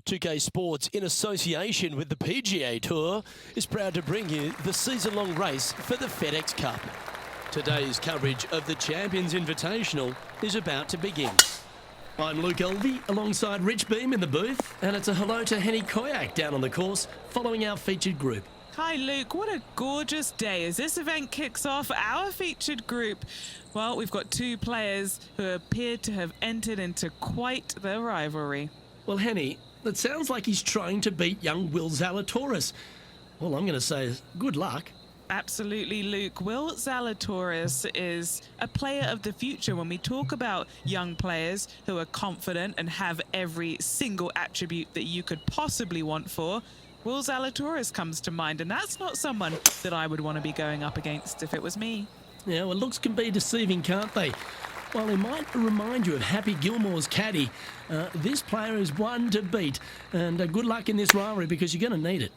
2K Sports, in association with the PGA Tour, is proud to bring you the season-long race for the FedEx Cup. Today's coverage of the Champions Invitational is about to begin. I'm Luke Elvey, alongside Rich Beam in the booth, and it's a hello to Henny Koyak down on the course, following our featured group. Hi Luke, what a gorgeous day as this event kicks off our featured group. Well, we've got two players who appear to have entered into quite the rivalry. Well, Henny, it sounds like he's trying to beat young Will Zalatoris. All I'm going to say is good luck. Absolutely, Luke. Will Zalatoris is a player of the future. When we talk about young players who are confident and have every single attribute that you could possibly want for, Will Zalatoris comes to mind, and that's not someone that I would want to be going up against if it was me. Yeah, well, looks can be deceiving, can't they? While he might remind you of Happy Gilmore's caddy, this player is one to beat. And good luck in this rivalry because you're going to need it.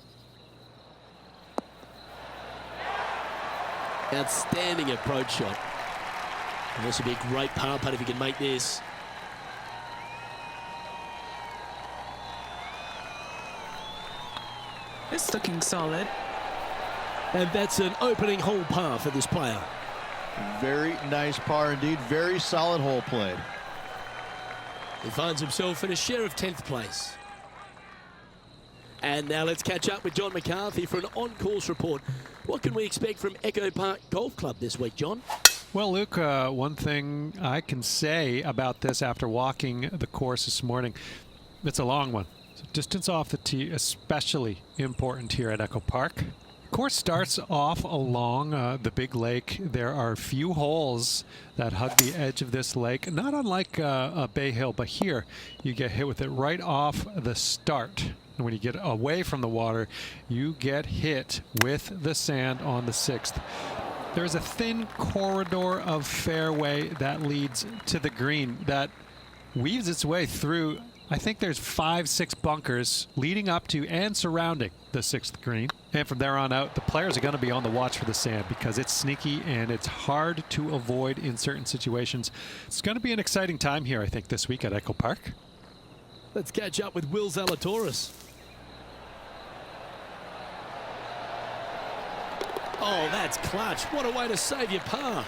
Outstanding approach shot. And this would be a great par putt if he can make this. It's looking solid. And that's an opening hole par for this player. Very nice par indeed. Very solid hole played. He finds himself in a share of 10th place. And now let's catch up with John McCarthy for an on-course report. What can we expect from Echo Park Golf Club this week, John? Well, Luke, one thing I can say about this after walking the course this morning, it's a long one. So distance off the tee, especially important here at Echo Park. Course starts off along the big lake. There are a few holes that hug the edge of this lake, not unlike a Bay Hill, but here you get hit with it right off the start. And when you get away from the water, you get hit with the sand on the 6th. There's a thin corridor of fairway that leads to the green that weaves its way through. I think there's 5-6 bunkers leading up to and surrounding the 6th green. And from there on out, the players are going to be on the watch for the sand because it's sneaky and it's hard to avoid in certain situations. It's going to be an exciting time here, I think, this week at Echo Park. Let's catch up with Will Zalatoris. Oh, that's clutch. What a way to save your par.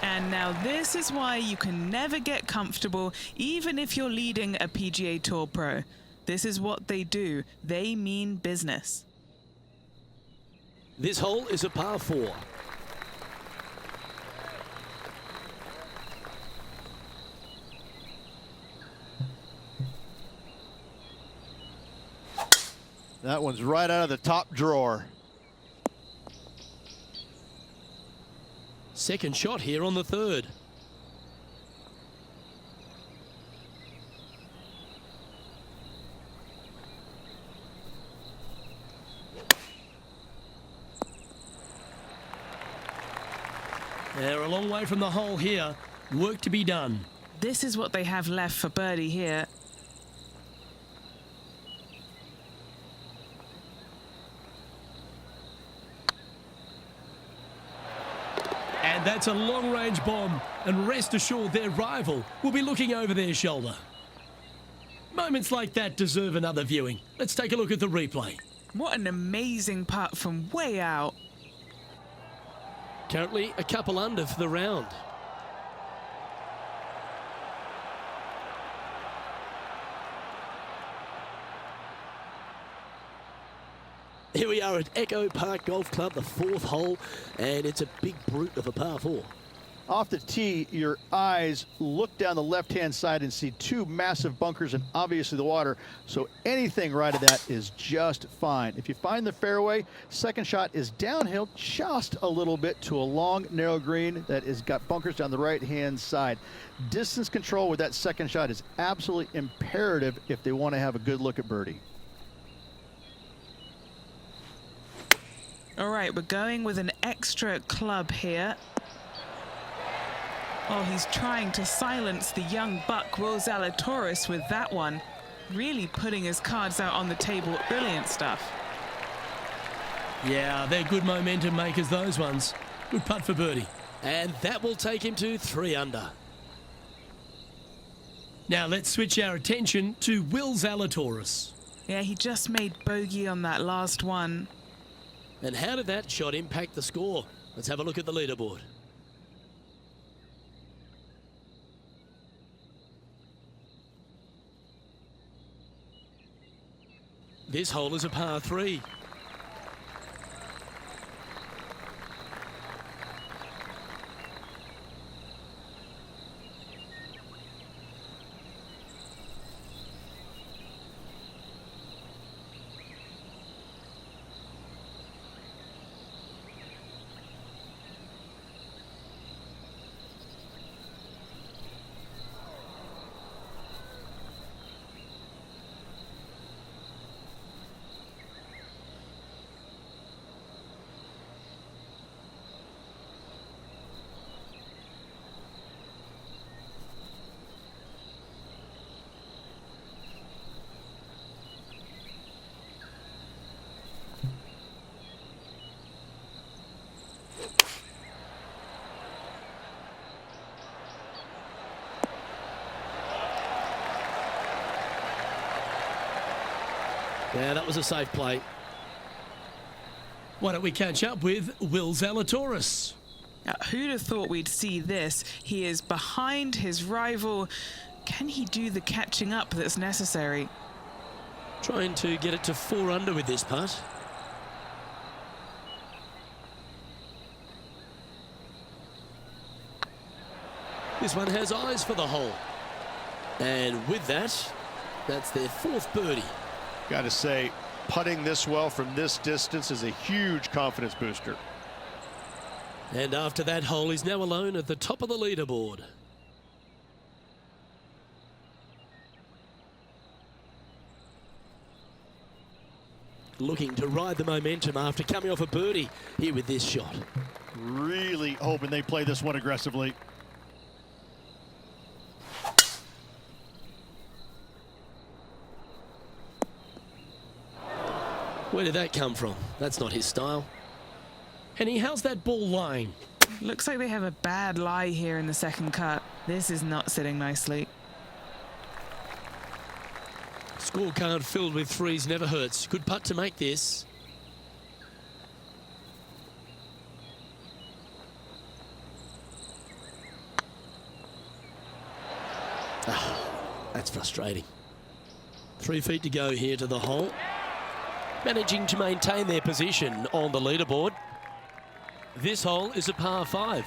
And now this is why you can never get comfortable, even if you're leading a PGA Tour pro. This is what they do. They mean business. This hole is a par 4. That one's right out of the top drawer. Second shot here on the 3rd. They're a long way from the hole here. Work to be done. This is what they have left for birdie here. And that's a long-range bomb, and rest assured their rival will be looking over their shoulder. Moments like that deserve another viewing. Let's take a look at the replay. What an amazing putt from way out. Currently a couple under for the round. Here we are at Echo Park Golf Club, the 4th hole, and it's a big brute of a par 4. Off the tee, your eyes look down the left-hand side and see 2 massive bunkers and obviously the water. So anything right of that is just fine. If you find the fairway, second shot is downhill just a little bit to a long, narrow green that has got bunkers down the right-hand side. Distance control with that second shot is absolutely imperative if they want to have a good look at birdie. All right, we're going with an extra club here. Oh, he's trying to silence the young buck, Will Zalatoris, with that one. Really putting his cards out on the table. Brilliant stuff. Yeah, they're good momentum makers, those ones. Good putt for birdie. And that will take him to 3 under. Now let's switch our attention to Will Zalatoris. Yeah, he just made bogey on that last one. And how did that shot impact the score? Let's have a look at the leaderboard. This hole is a par 3. Yeah, that was a safe play. Why don't we catch up with Will Zalatoris? Now, who'd have thought we'd see this? He is behind his rival. Can he do the catching up that's necessary? Trying to get it to 4 under with this putt. This one has eyes for the hole. And with that, that's their 4th birdie. Got to say, putting this well from this distance is a huge confidence booster. And after that hole, he's now alone at the top of the leaderboard. Looking to ride the momentum after coming off a birdie here with this shot. Really hoping they play this one aggressively. Where did that come from? That's not his style. Henny, how's that ball lying? Looks like they have a bad lie here in the second cut. This is not sitting nicely. Scorecard filled with 3s never hurts. Good putt to make this. That's frustrating. 3 feet to go here to the hole. Managing to maintain their position on the leaderboard. This hole is a par 5.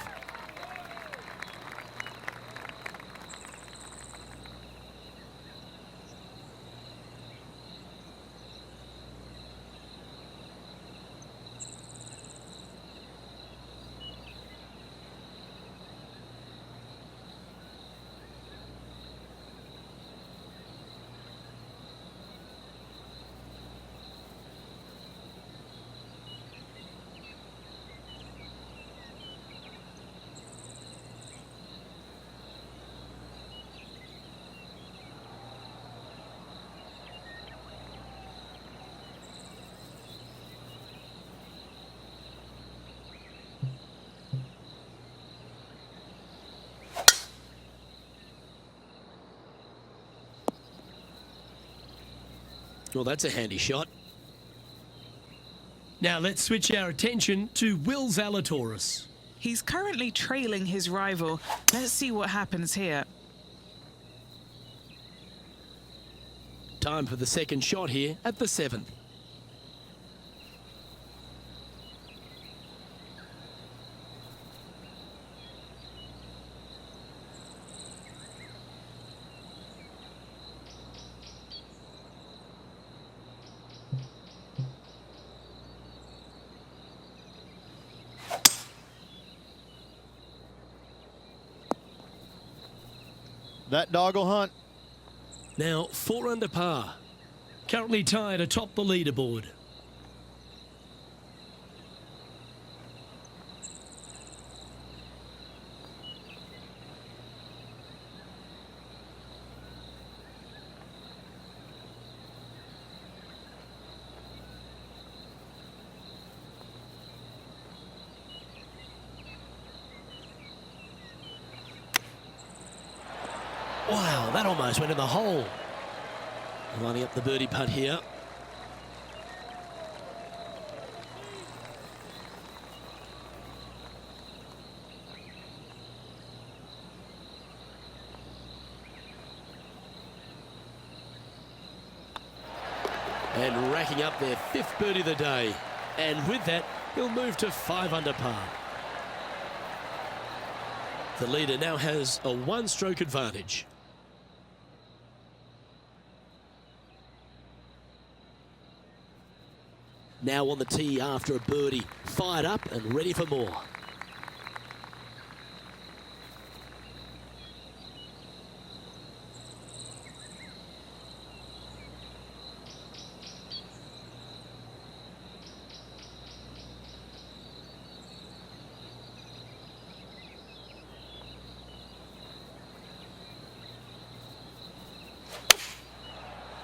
Well, that's a handy shot. Now let's switch our attention to Will Zalatoris. He's currently trailing his rival. Let's see what happens here. Time for the second shot here at the 7th. That dog will hunt. Now 4 under par. Currently tied atop the leaderboard. Wow, that almost went in the hole. Lining up the birdie putt here. And racking up their 5th birdie of the day. And with that, he'll move to 5 under par. The leader now has a 1-stroke advantage. Now on the tee after a birdie, fired up and ready for more.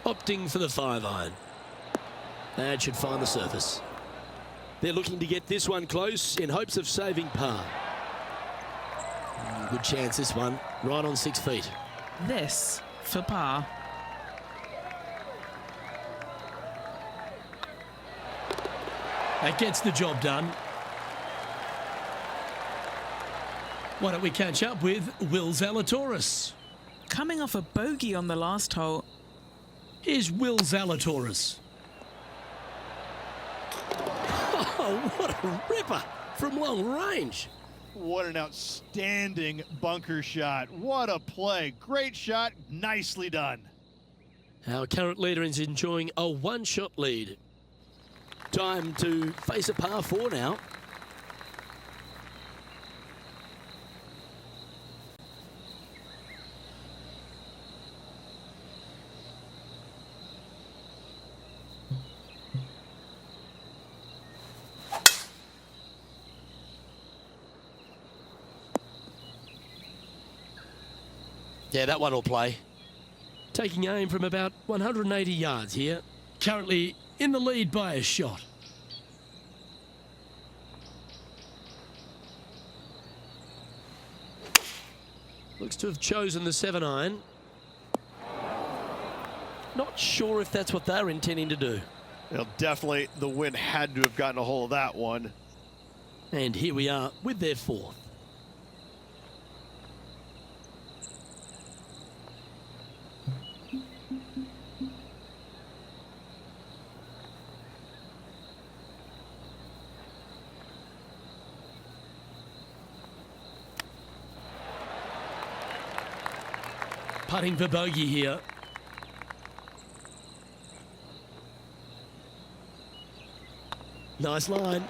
Opting for the 5-iron. That should find the surface. They're looking to get this one close in hopes of saving par. Good chance this one, right on 6 feet. This for par. That gets the job done. Why don't we catch up with Will Zalatoris? Coming off a bogey on the last hole. Here's Will Zalatoris. Oh, what a ripper from long range. What an outstanding bunker shot. What a play. Great shot. Nicely done. Our current leader is enjoying a 1-shot lead. Time to face a par 4 now. Yeah, that one will play. Taking aim from about 180 yards here. Currently in the lead by a shot. Looks to have chosen the 7-iron. Not sure if that's what they're intending to do. Well, definitely the wind had to have gotten a hold of that one. And here we are with their 4th. Putting for bogey here. Nice line.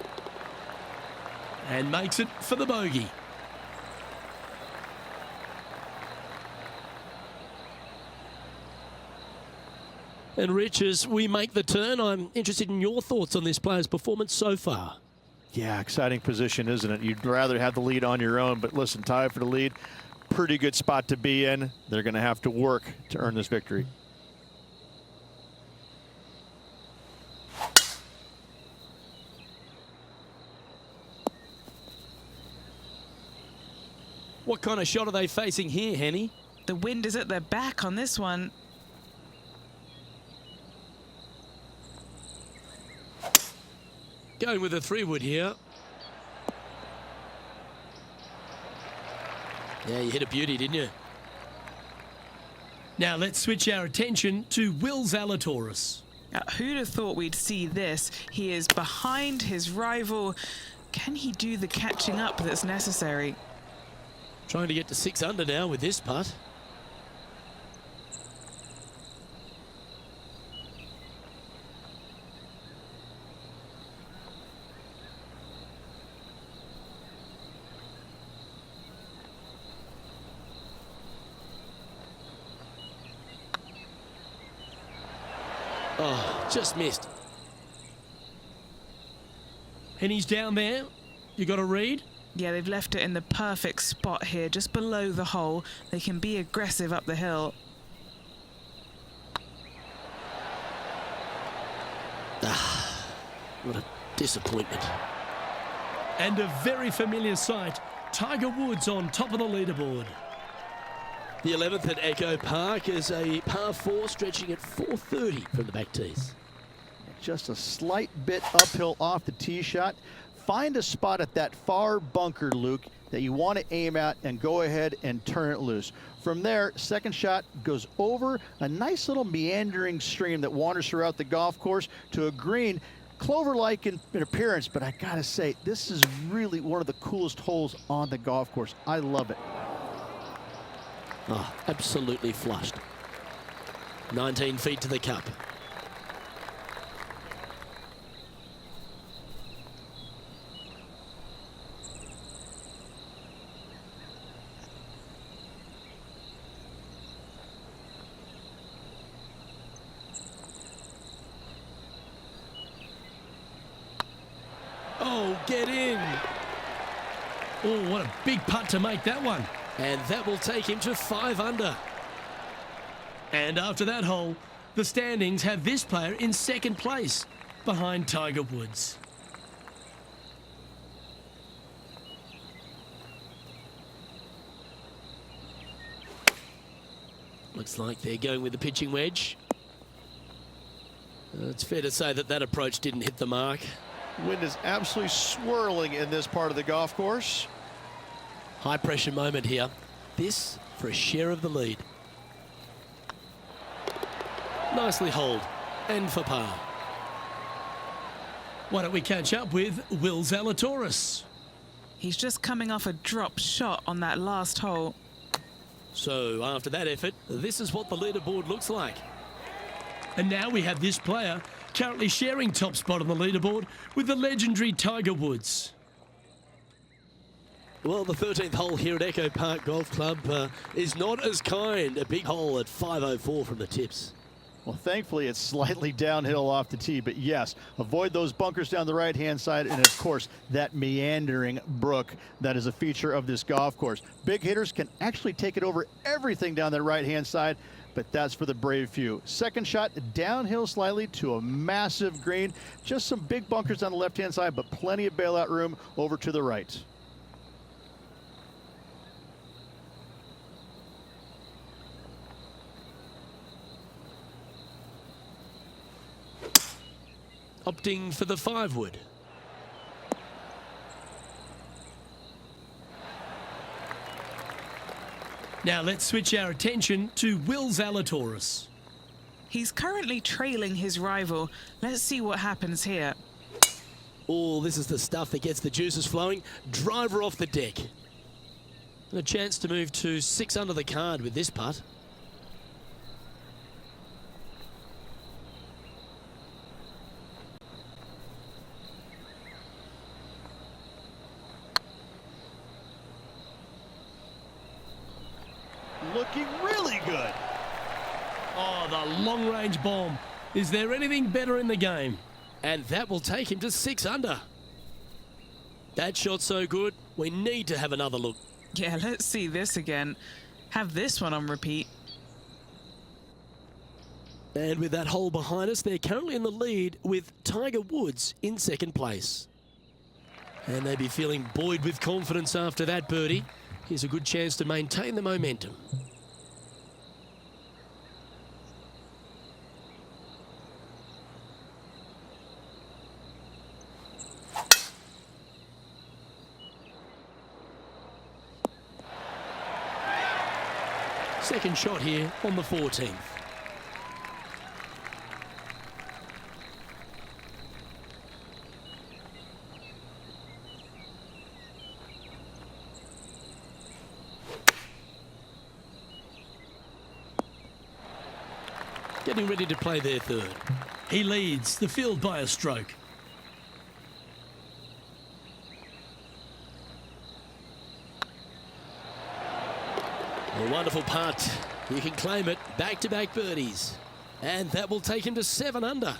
And makes it for the bogey. And Rich, as we make the turn, I'm interested in your thoughts on this player's performance so far. Yeah, exciting position, isn't it? You'd rather have the lead on your own, but listen, tied for the lead. Pretty good spot to be in. They're going to have to work to earn this victory. What kind of shot are they facing here, Henny? The wind is at their back on this one. Going with a 3-wood here. Yeah, you hit a beauty, didn't you? Now let's switch our attention to Will Zalatoris. Who'd have thought we'd see this? He is behind his rival. Can he do the catching up that's necessary? Trying to get to 6 under now with this putt. Oh, just missed. And he's down there. You got a read? Yeah, they've left it in the perfect spot here, just below the hole. They can be aggressive up the hill. Ah, what a disappointment. And a very familiar sight. Tiger Woods on top of the leaderboard. The 11th at Echo Park is a par 4 stretching at 430 from the back tees. Just a slight bit uphill off the tee shot. Find a spot at that far bunker, Luke, that you want to aim at and go ahead and turn it loose. From there, second shot goes over a nice little meandering stream that wanders throughout the golf course to a green, clover-like in appearance, but I gotta say, this is really one of the coolest holes on the golf course. I love it. Oh, absolutely flushed. 19 feet to the cup. Oh, get in. Oh, what a big putt to make that one. And that will take him to 5 under. And after that hole, the standings have this player in second place, behind Tiger Woods. Looks like they're going with the pitching wedge. It's fair to say that that approach didn't hit the mark. Wind is absolutely swirling in this part of the golf course. High pressure moment here. This for a share of the lead. Nicely holed and for par. Why don't we catch up with Will Zalatoris? He's just coming off a drop shot on that last hole. So after that effort, this is what the leaderboard looks like. And now we have this player currently sharing top spot on the leaderboard with the legendary Tiger Woods. Well, the 13th hole here at Echo Park Golf Club is not as kind. A big hole at 504 from the tips. Well, thankfully, it's slightly downhill off the tee, but yes, avoid those bunkers down the right-hand side, and of course, that meandering brook that is a feature of this golf course. Big hitters can actually take it over everything down the right-hand side, but that's for the brave few. Second shot downhill slightly to a massive green. Just some big bunkers on the left-hand side, but plenty of bailout room over to the right. Opting for the 5-wood. Now let's switch our attention to Will Zalatoris. He's currently trailing his rival. Let's see what happens here. Oh, this is the stuff that gets the juices flowing. Driver off the deck. And a chance to move to 6 under the card with this putt. Looking really good. Oh, the long-range bomb. Is there anything better in the game? And that will take him to 6 under. That shot so good, we need to have another look. Yeah, let's see this again. Have this one on repeat. And with that hole behind us, they're currently in the lead with Tiger Woods in second place. And they'd be feeling buoyed with confidence after that birdie. Here's a good chance to maintain the momentum. Second shot here on the 14th. Getting ready to play their third. He leads the field by a stroke. A wonderful putt. You can claim it. Back-to-back birdies. And that will take him to 7 under.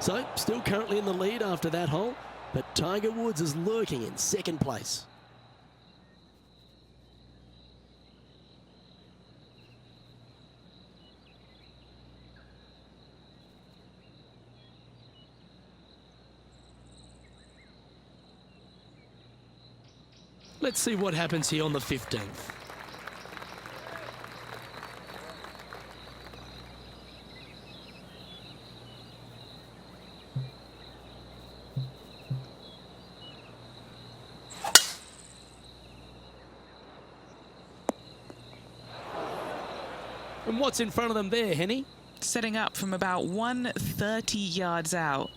So, still currently in the lead after that hole, but Tiger Woods is lurking in second place. Let's see what happens here on the 15th. And what's in front of them there, Henny? Setting up from about 130 yards out.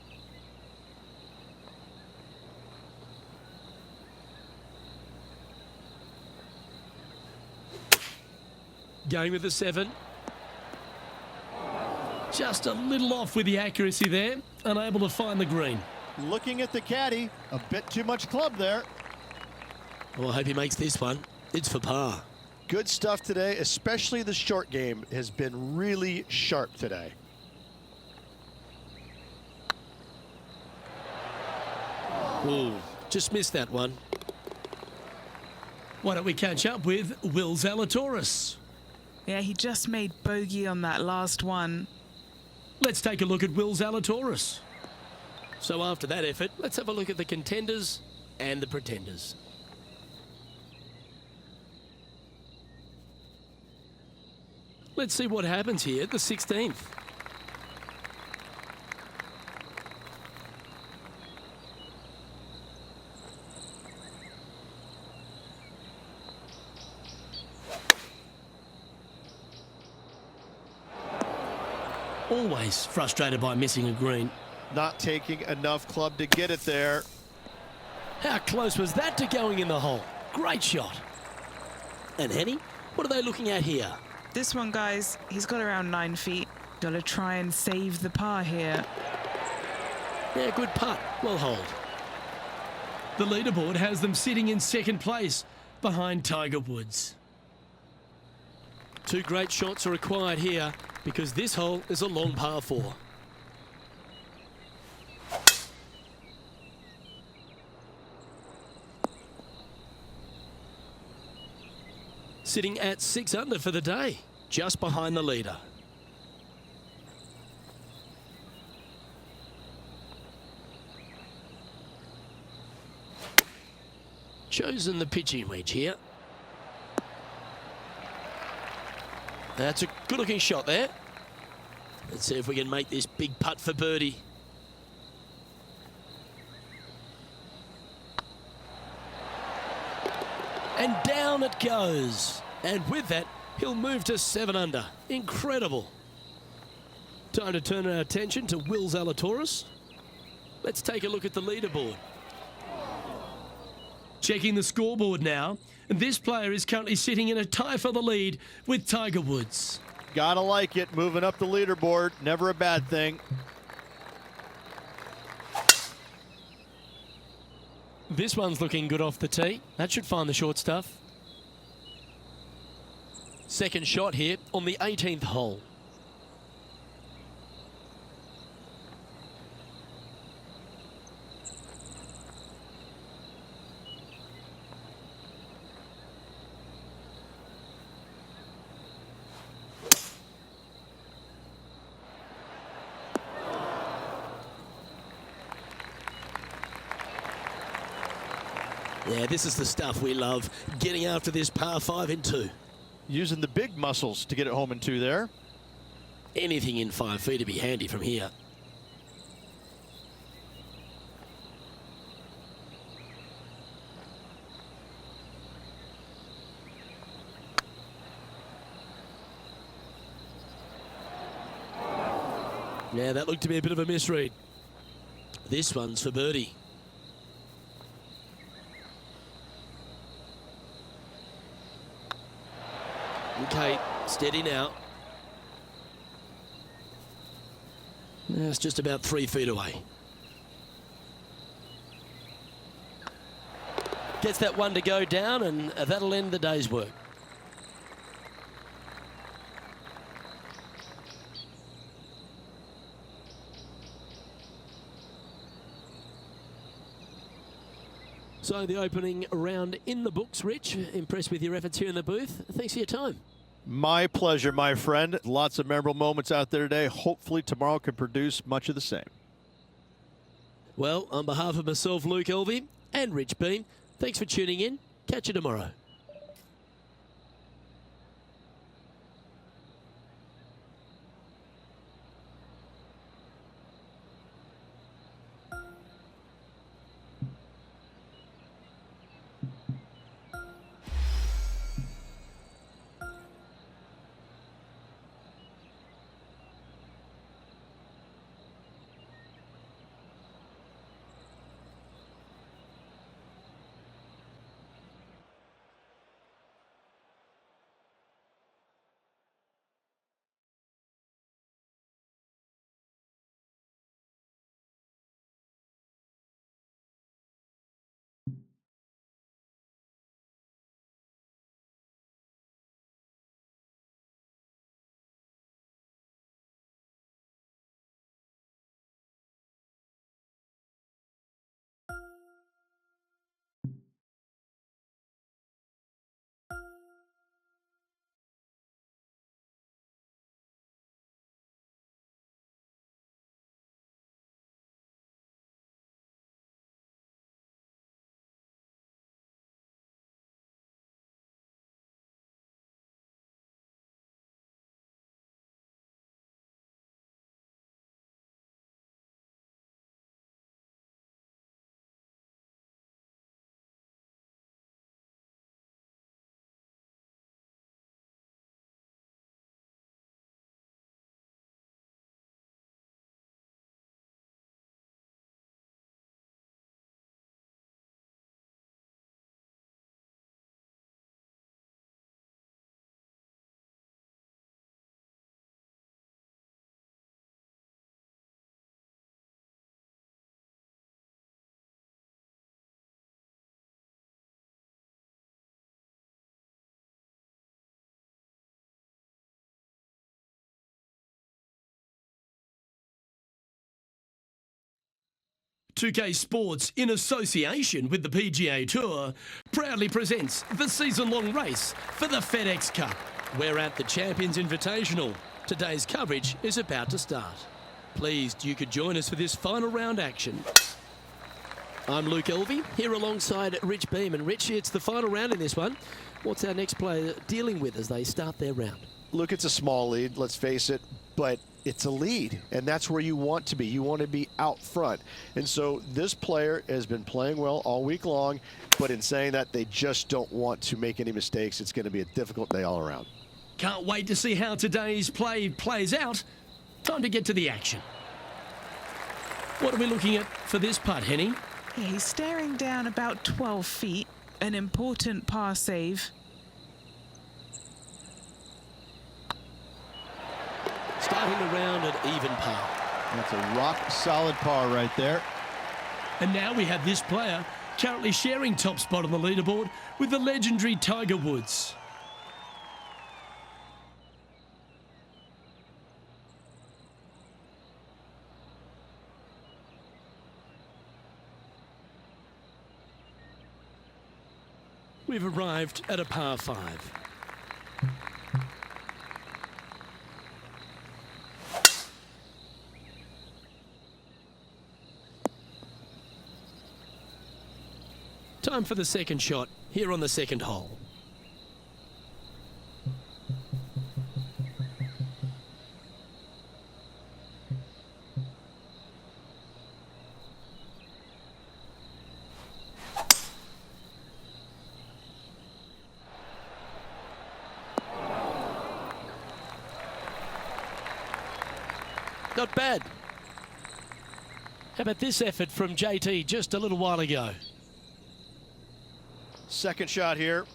Going with the 7. Just a little off with the accuracy there. Unable to find the green. Looking at the caddy, a bit too much club there. Well, I hope he makes this one. It's for par. Good stuff today, especially the short game has been really sharp today. Ooh, just missed that one. Why don't we catch up with Will Zalatoris? Yeah, he just made bogey on that last one. Let's take a look at Will Zalatoris. So after that effort, let's have a look at the contenders and the pretenders. Let's see what happens here at the 16th. Always frustrated by missing a green. Not taking enough club to get it there. How close was that to going in the hole? Great shot. And Henny, what are they looking at here? This one, guys, he's got around 9 feet. Got to try and save the par here. Yeah, good putt. Well hold. The leaderboard has them sitting in second place behind Tiger Woods. 2 great shots are required here because this hole is a long par 4. Sitting at 6 under for the day, just behind the leader. Chosen the pitching wedge here. That's a good looking shot there. Let's see if we can make this big putt for birdie. And down it goes. And with that, he'll move to 7 under. Incredible. Time to turn our attention to Will Zalatoris. Let's take a look at the leaderboard. Checking the scoreboard now. And this player is currently sitting in a tie for the lead with Tiger Woods. Gotta like it, moving up the leaderboard, never a bad thing. This one's looking good off the tee. That should find the short stuff. Second shot here on the 18th hole. Yeah, this is the stuff we love, getting after this par 5 in 2. Using the big muscles to get it home in 2 there. Anything in 5 feet to be handy from here. Yeah, that looked to be a bit of a misread. This one's for birdie. Okay, steady now. It's just about 3 feet away. Gets that one to go down, and that'll end the day's work. So the opening round in the books, Rich. Impressed with your efforts here in the booth. Thanks for your time. My pleasure, my friend. Lots of memorable moments out there today. Hopefully tomorrow can produce much of the same. Well, on behalf of myself, Luke Elvey, and Rich Beam, thanks for tuning in. Catch you tomorrow. Pga Sports, in association with the PGA Tour, proudly presents the season-long race for the FedEx Cup. We're at the Champions Invitational. Today's coverage is about to start. Pleased you could join us for this final round action. I'm Luke Elvey, here alongside Rich Beam. And Rich, it's the final round in this one. What's our next player dealing with as they start their round? Look, it's a small lead, let's face it, but it's a lead, and that's where you want to be. You want to be out front. And so this player has been playing well all week long, but in saying that, they just don't want to make any mistakes. It's going to be a difficult day all around. Can't wait to see how today's play plays out. Time to get to the action. What are we looking at for this putt, Henny? Yeah, he's staring down about 12 feet. An important par save. Starting the round at even par. That's a rock-solid par right there. And now we have this player currently sharing top spot on the leaderboard with the legendary Tiger Woods. We've arrived at a par 5. Time for the second shot here on the second hole. Not bad. How about this effort from JT just a little while ago? Second shot here.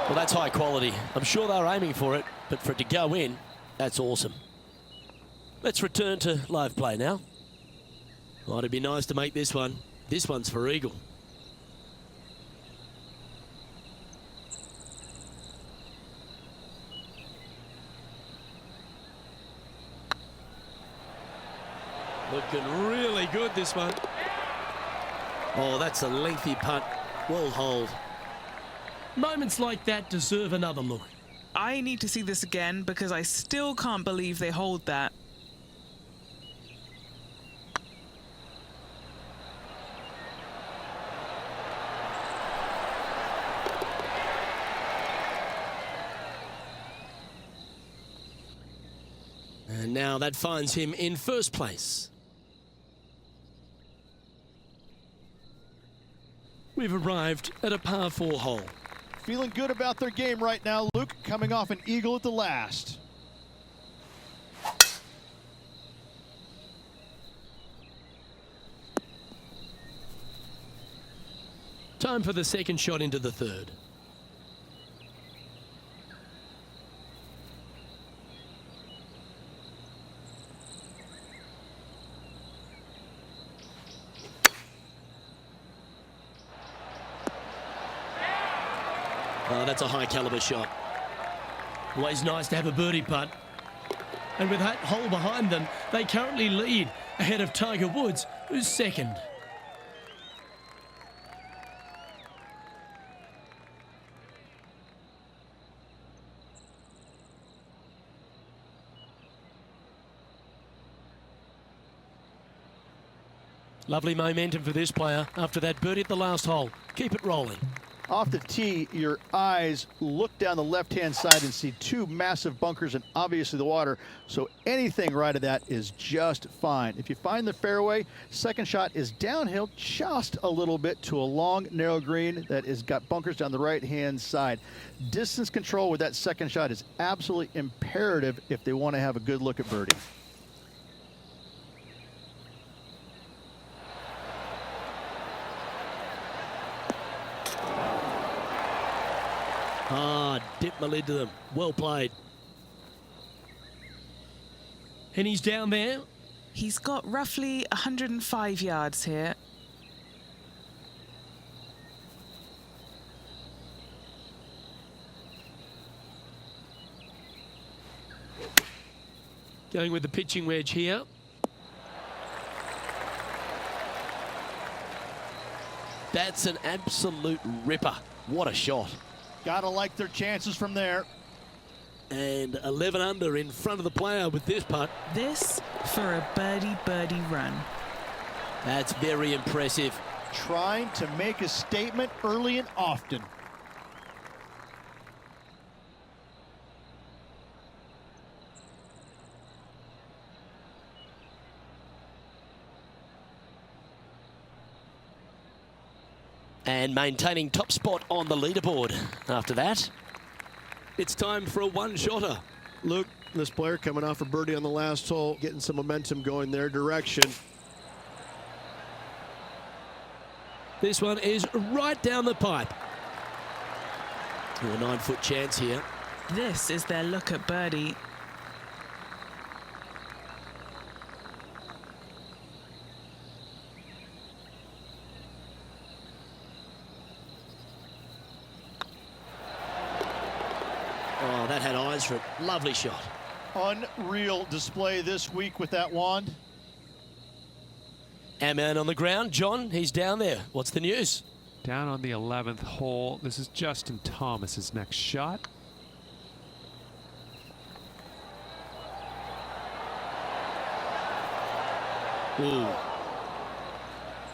Well, that's high quality. I'm sure they're aiming for it, but for it to go in, that's awesome. Let's return to live play now. Oh, it'd be nice to make this one. This one's for eagle. Looking really good, this one. Oh, that's a lengthy putt. Well holed. Moments like that deserve another look. I need to see this again because I still can't believe they hold that. And now that finds him in first place. We've arrived at a par 4 hole. Feeling good about their game right now, Luke, coming off an eagle at the last. Time for the second shot into the third. Oh, that's a high caliber shot. Always nice to have a birdie putt. And with that hole behind them, they currently lead ahead of Tiger Woods, who's second. Lovely momentum for this player after that birdie at the last hole. Keep it rolling. Off the tee, your eyes look down the left-hand side and see two massive bunkers and obviously the water. So anything right of that is just fine. If you find the fairway, second shot is downhill just a little bit to a long, narrow green that has got bunkers down the right-hand side. Distance control with that second shot is absolutely imperative if they want to have a good look at birdie. Ah, dipped my lid to them. Well played. And he's down there. He's got roughly 105 yards here. Going with the pitching wedge here. That's an absolute ripper. What a shot. Gotta like their chances from there. And 11 under in front of the player with this putt. This for a birdie run. That's very impressive. Trying to make a statement early and often. And maintaining top spot on the leaderboard after that. It's time for a one-shotter. Luke, this player coming off a birdie on the last hole, getting some momentum going their direction. This one is right down the pipe. A 9-foot chance here. This is their look at birdie. Oh, that had eyes for it. Lovely shot. Unreal display this week with that wand. Our man on the ground, John, he's down there. What's the news? Down on the 11th hole. This is Justin Thomas's next shot. Ooh.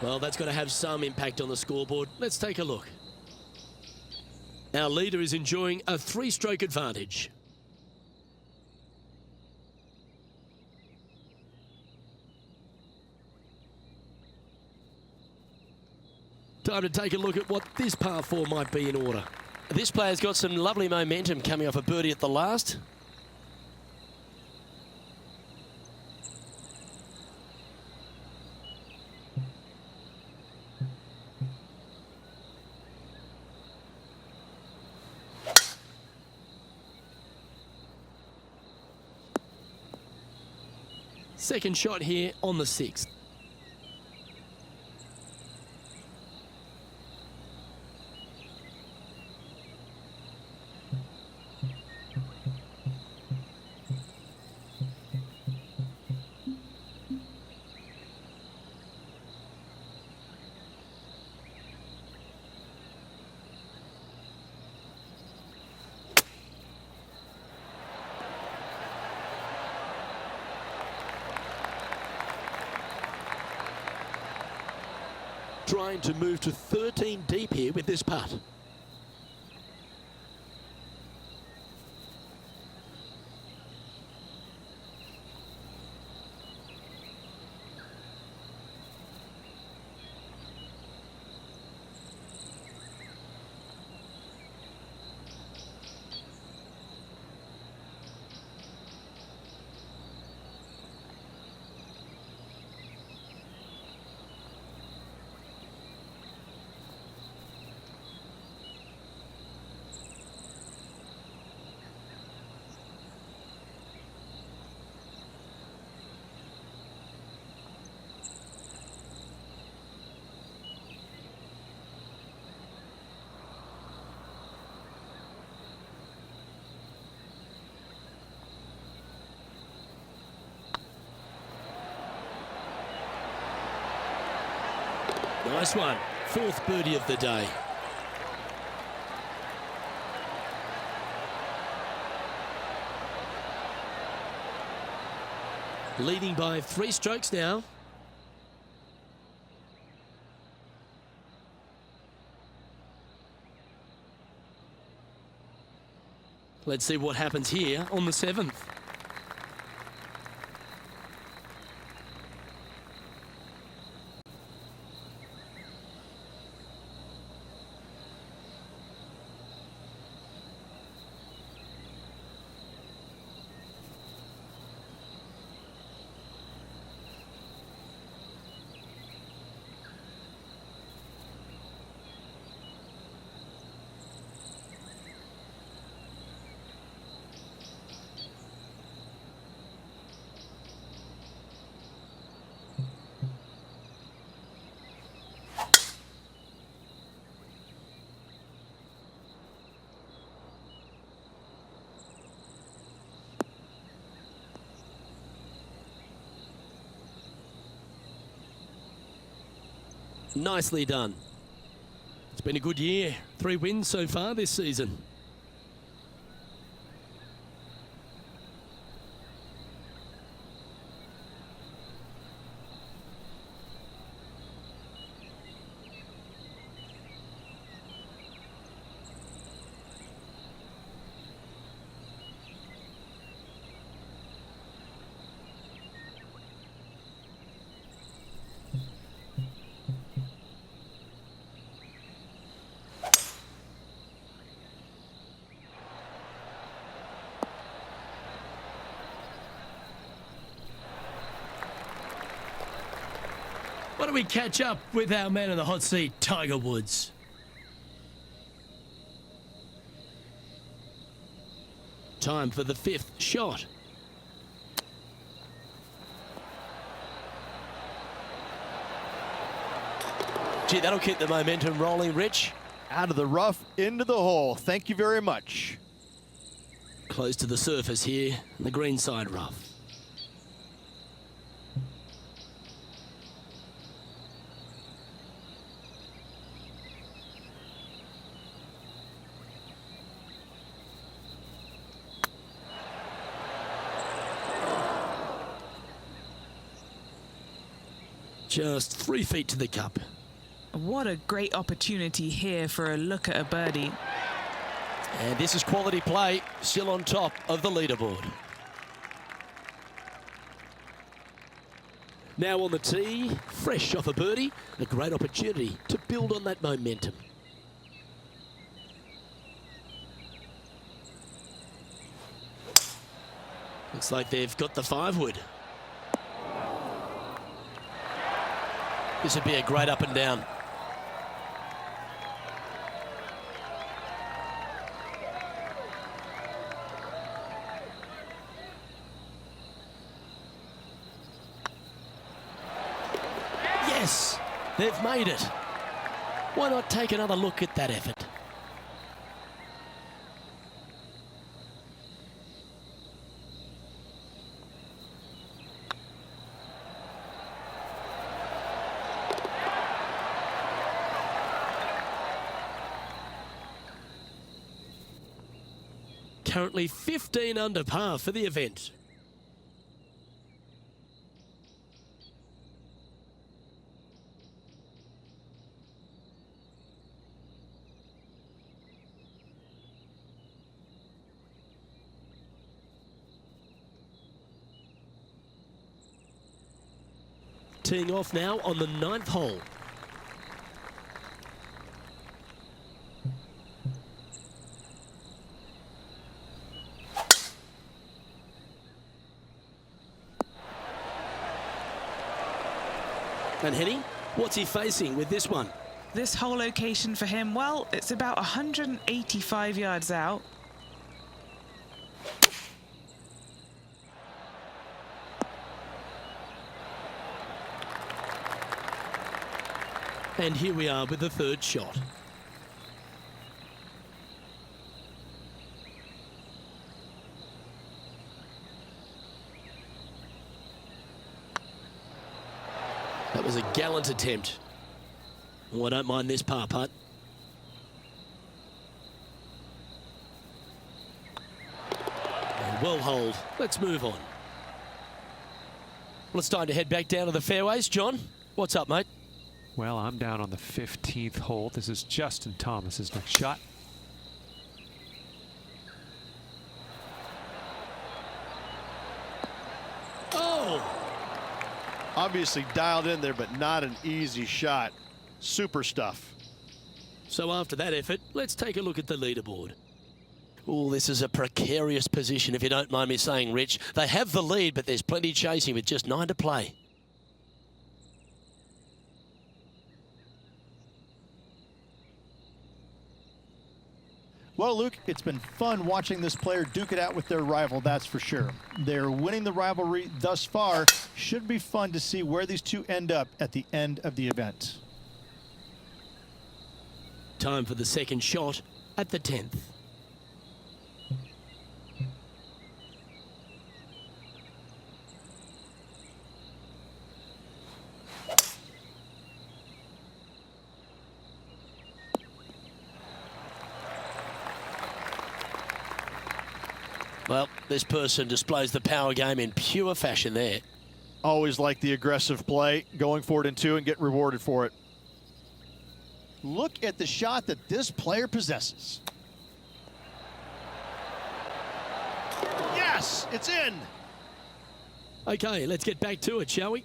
Well, that's got to have some impact on the scoreboard. Let's take a look. Our leader is enjoying a 3-stroke advantage. Time to take a look at what this par 4 might be in order. This player's got some lovely momentum coming off a birdie at the last. Second shot here on the 6th. Trying to move to 13 deep here with this putt. Nice one. Fourth birdie of the day. Leading by 3 strokes now. Let's see what happens here on the 7th. Nicely done. It's been a good year. 3 wins so far this season. Why don't we catch up with our man in the hot seat, Tiger Woods? Time for the 5th shot. Gee, that'll keep the momentum rolling, Rich. Out of the rough, into the hole. Thank you very much. Close to the surface here, the green side rough. Just 3 feet to the cup. What a great opportunity here for a look at a birdie. And this is quality play, still on top of the leaderboard. Now on the tee, fresh off a birdie, a great opportunity to build on that momentum. Looks like they've got the 5-wood. This would be a great up and down. Yes, they've made it. Why not take another look at that effort? Currently 15 under par for the event. Teeing off now on the 9th hole. And Henny, what's he facing with this one? This whole location for him, well, it's about 185 yards out. And here we are with the 3rd shot. That was a gallant attempt. Oh, I don't mind this par putt. And well holed. Let's move on. Well, it's time to head back down to the fairways. John, what's up, mate? Well, I'm down on the 15th hole. This is Justin Thomas's next shot. Oh! Obviously dialed in there, but not an easy shot. Super stuff. So after that effort, let's take a look at the leaderboard. Oh, this is a precarious position, if you don't mind me saying, Rich. They have the lead, but there's plenty chasing with just 9 to play. Well, Luke, it's been fun watching this player duke it out with their rival, that's for sure. They're winning the rivalry thus far. Should be fun to see where these two end up at the end of the event. Time for the second shot at the 10th. Well, this person displays the power game in pure fashion there. Always like the aggressive play, going for it in 2 and get rewarded for it. Look at the shot that this player possesses. Yes, it's in. Okay, let's get back to it, shall we?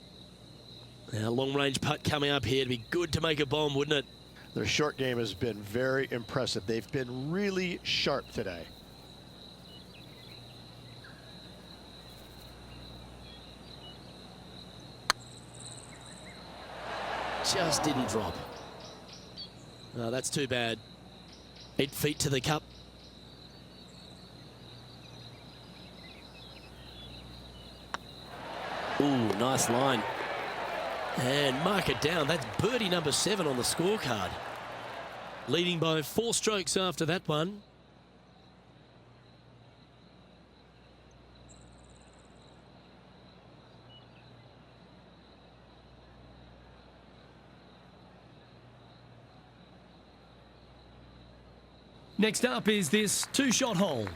Now, long-range putt coming up here. It'd be good to make a bomb, wouldn't it? Their short game has been very impressive. They've been really sharp today. Just didn't drop. Oh, that's too bad. 8 feet to the cup. Ooh, nice line. And mark it down. That's birdie number 7 on the scorecard. Leading by 4 strokes after that one. Next up is this 2-shot hole.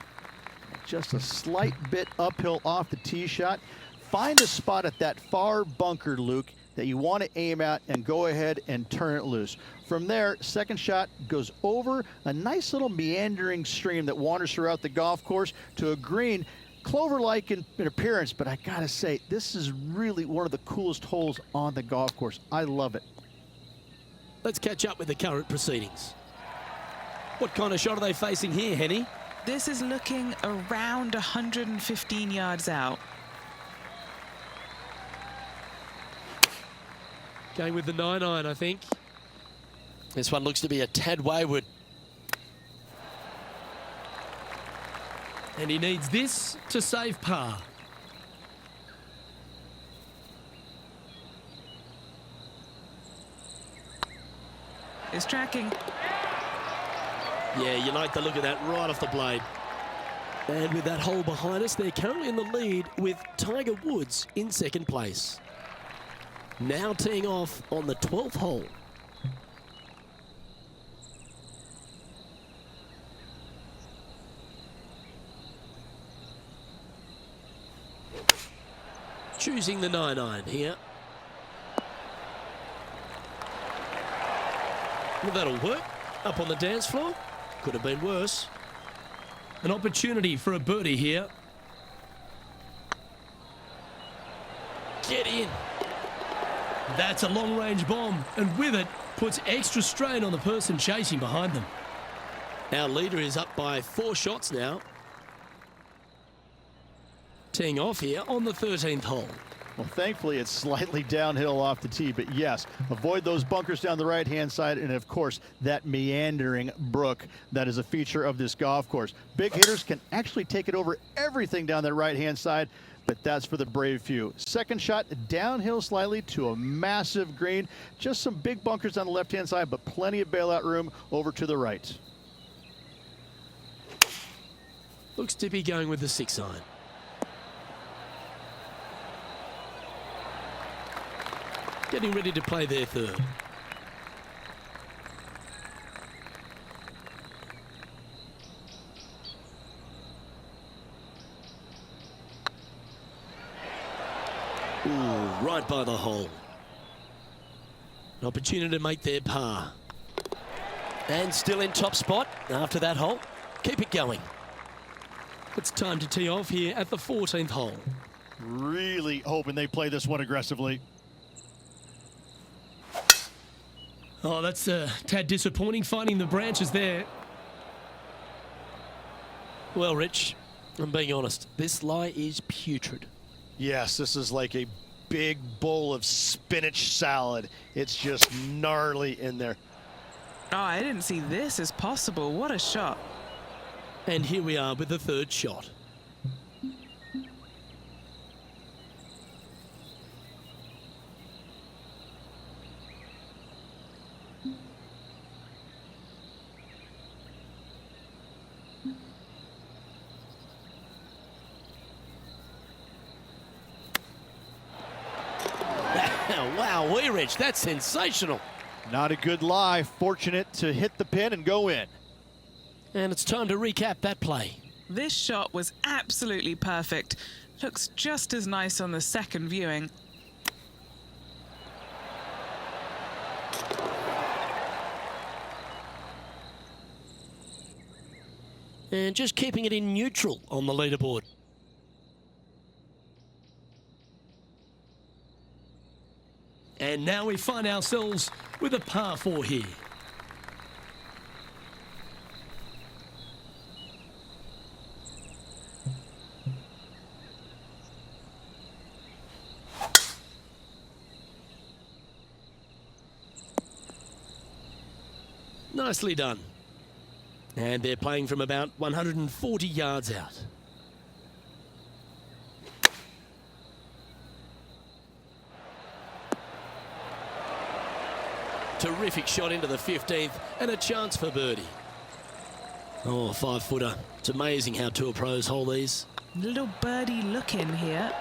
Just a slight bit uphill off the tee shot. Find a spot at that far bunker, Luke, that you want to aim at and go ahead and turn it loose. From there, second shot goes over a nice little meandering stream that wanders throughout the golf course to a green, clover-like in appearance, but I gotta say, this is really one of the coolest holes on the golf course. I love it. Let's catch up with the current proceedings. What kind of shot are they facing here, Henny? This is looking around 115 yards out. Going with the 9-iron, I think. This one looks to be a tad wayward. And he needs this to save par. It's tracking. Yeah, you like the look of that right off the blade. And with that hole behind us, they're currently in the lead with Tiger Woods in second place. Now teeing off on the 12th hole. Choosing the 9-iron here. Well, that'll work. Up on the dance floor. Could have been worse. An opportunity for a birdie here. Get in. That's a long-range bomb, and with it, puts extra strain on the person chasing behind them. Our leader is up by 4 shots now. Teeing off here on the 13th hole. Well, thankfully, it's slightly downhill off the tee, but yes, avoid those bunkers down the right-hand side, and of course, that meandering brook that is a feature of this golf course. Big hitters can actually take it over everything down that right-hand side, but that's for the brave few. Second shot, downhill slightly to a massive green. Just some big bunkers on the left-hand side, but plenty of bailout room over to the right. Looks to be going with the 6-iron. Getting ready to play their third. Ooh, right by the hole. An opportunity to make their par. And still in top spot after that hole. Keep it going. It's time to tee off here at the 14th hole. Really hoping they play this one aggressively. Oh, that's a tad disappointing, finding the branches there. Well, Rich, I'm being honest. This lie is putrid. Yes, this is like a big bowl of spinach salad. It's just gnarly in there. Oh, I didn't see this as possible. What a shot. And here we are with the third shot. Wow, Rich, that's sensational. Not a good lie. Fortunate to hit the pin and go in. And it's time to recap that play. This shot was absolutely perfect. Looks just as nice on the second viewing. And just keeping it in neutral on the leaderboard. And now we find ourselves with a par 4 here. Nicely done. And they're playing from about 140 yards out. Terrific shot into the 15th and a chance for birdie. Oh, 5-footer. It's amazing how tour pros hold these. Little birdie look in here.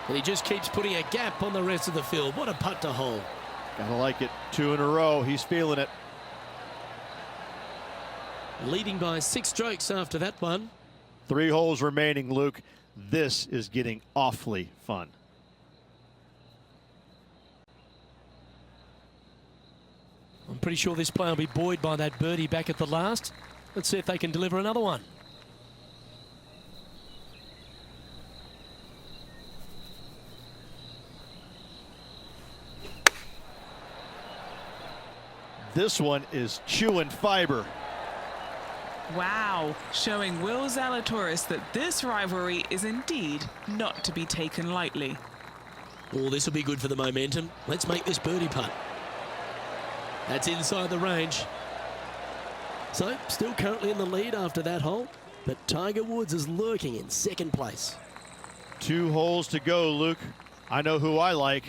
And he just keeps putting a gap on the rest of the field. What a putt to hole. Gotta like it. 2 in a row. He's feeling it. Leading by 6 strokes after that one. 3 holes remaining, Luke. This is getting awfully fun. I'm pretty sure this player will be buoyed by that birdie back at the last. Let's see if they can deliver another one. This one is chewing fiber. Wow, showing Will Zalatoris that this rivalry is indeed not to be taken lightly. Oh, this will be good for the momentum. Let's make this birdie putt. That's inside the range. So, still currently in the lead after that hole, but Tiger Woods is lurking in second place. 2 holes to go, Luke. I know who I like.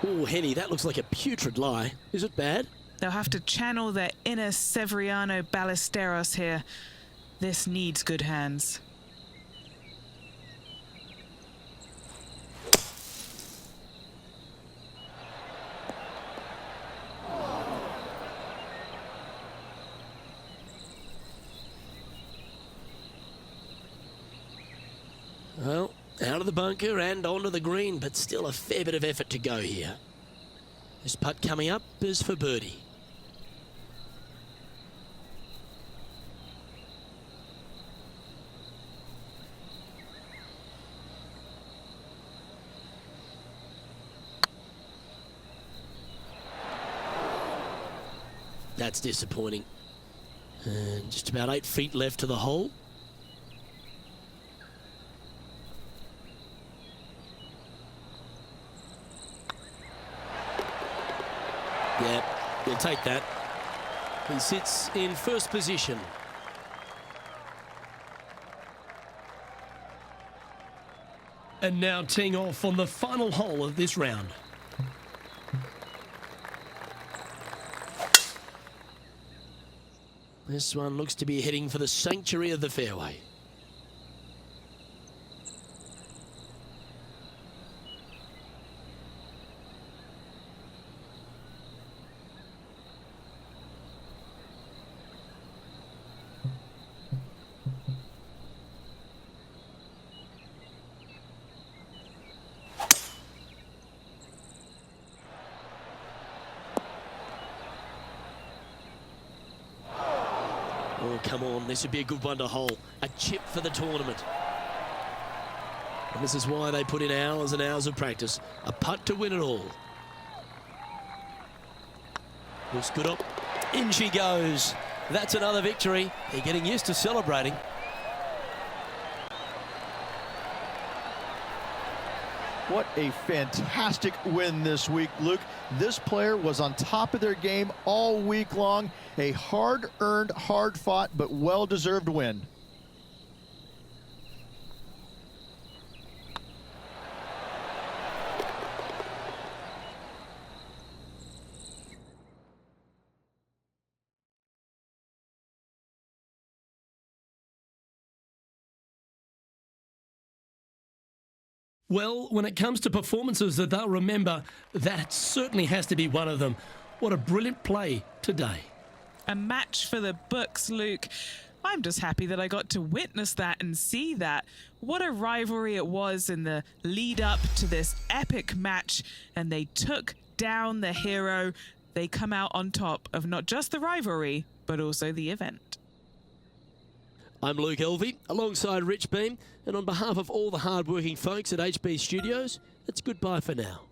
Oh, Henny, that looks like a putrid lie. Is it bad? They'll have to channel their inner Severiano Ballesteros here. This needs good hands. Well, out of the bunker and onto the green, but still a fair bit of effort to go here. This putt coming up is for birdie. That's disappointing. And just about 8 feet left to the hole. Yeah, we'll take that. He sits in first position. And now teeing off on the final hole of this round. This one looks to be heading for the sanctuary of the fairway. Oh, come on, this would be a good one to hole. A chip for the tournament. And this is why they put in hours and hours of practice. A putt to win it all. Looks good up. In she goes. That's another victory. They're getting used to celebrating. What a fantastic win this week, Luke. This player was on top of their game all week long. A hard-earned, hard-fought, but well-deserved win. Well, when it comes to performances that they'll remember, that certainly has to be one of them. What a brilliant play today. A match for the books, Luke. I'm just happy that I got to witness that and see that. What a rivalry it was in the lead up to this epic match, and they took down the hero. They come out on top of not just the rivalry, but also the event. I'm Luke Elvey, alongside Rich Beam, and on behalf of all the hard-working folks at HB Studios, it's goodbye for now.